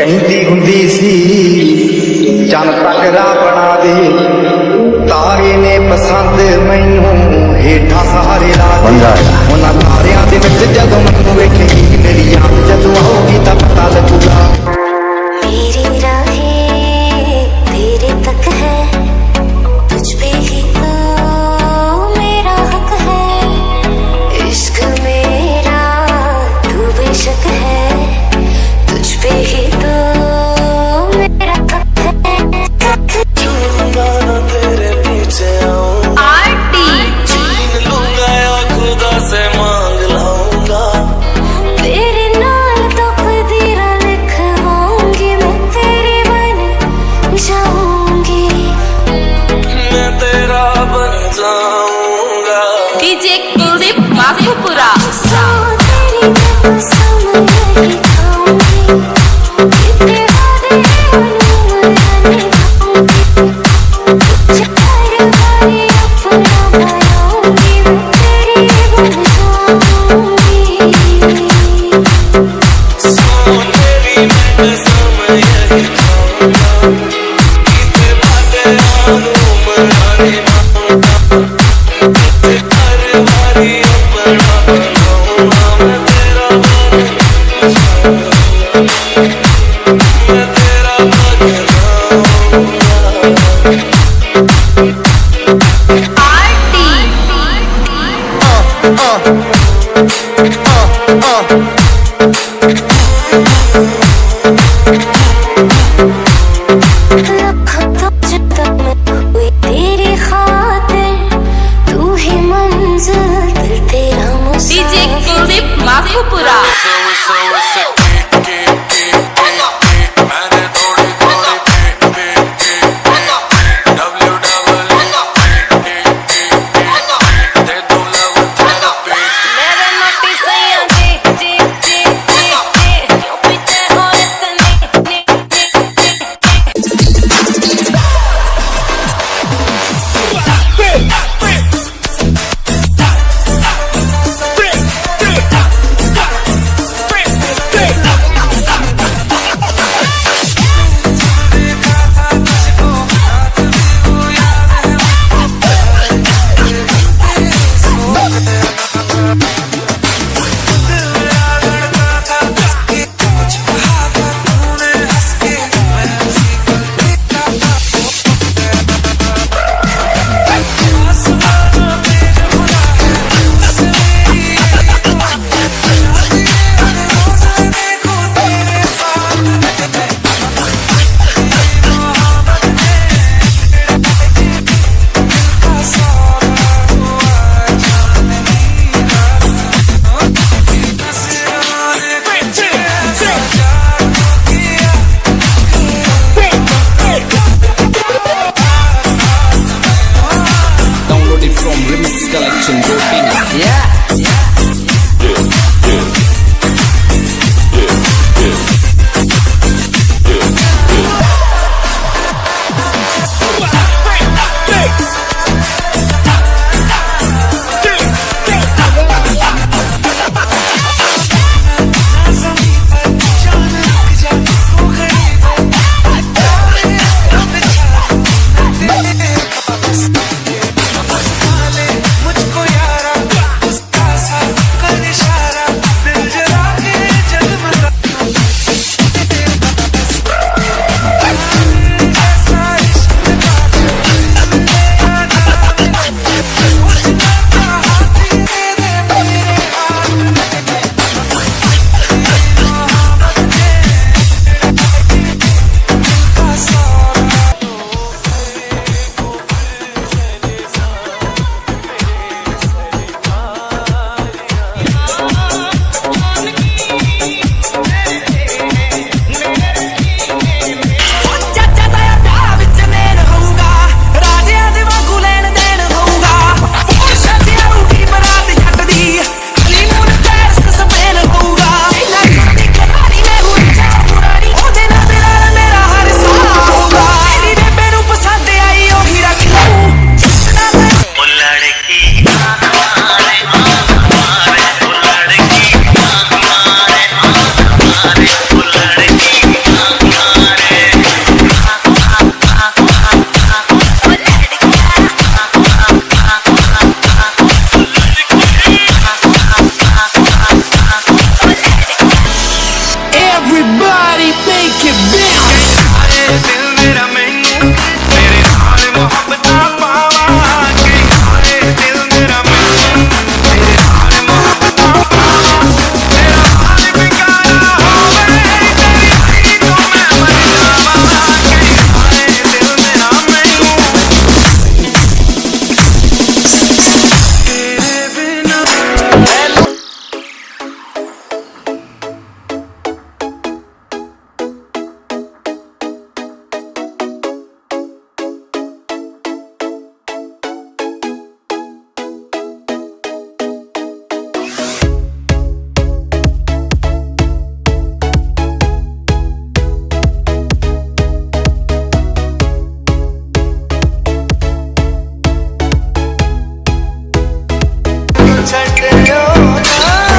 कहती हुंदी सी चन तकरा बना दे तारे ने पसंद मैनू हेठा सहारे ला दे उन्हां तारियां दे विच जदों मैनू वेखेगी मेरी याद जदों आऊगी तां पता लगूगा मेरी राहें तेरे तक है तुझ पे ही तो मेरा हक है इश्क मेरा तू बेशक है तुझ पे ही तो मेरा हक है चलूंगा ना तेरे पीछे आऊंगा आरती छीन लूंगा या खुदा से मांग लाऊंगा तेरे नाल तो खुदीरा लिखवाऊंगी मैं तेरी बन जाऊंगी मैं तेरा बन जाऊंगा डीजे कुलदीप माखुपुरा सो तेरी कसम यही खाऊंगी कितने वादे निभाऊंगी चार बारी अपना बनाऊंगी मैं तेरी बन जाऊंगी सो तेरी मैं कसम यही खाऊंगा कितने बातें आनूं मनाने मांगूंगा हर बारी अपना बनाऊंगा मैं तेरा बन जाऊंगा मैं तेरा बन जाऊंगा आरती लखतों जुदा मैं हुई तेरी खातिर तू ही मंजिल दिल तेरा डीजे मुसाफिर कुलदीप माखुपुरा मैंने थोड़ी दे दो लव थेरेपी मेरे नोटी सैया जी जी जी जी क्यों पीछे हो इतनी तेरे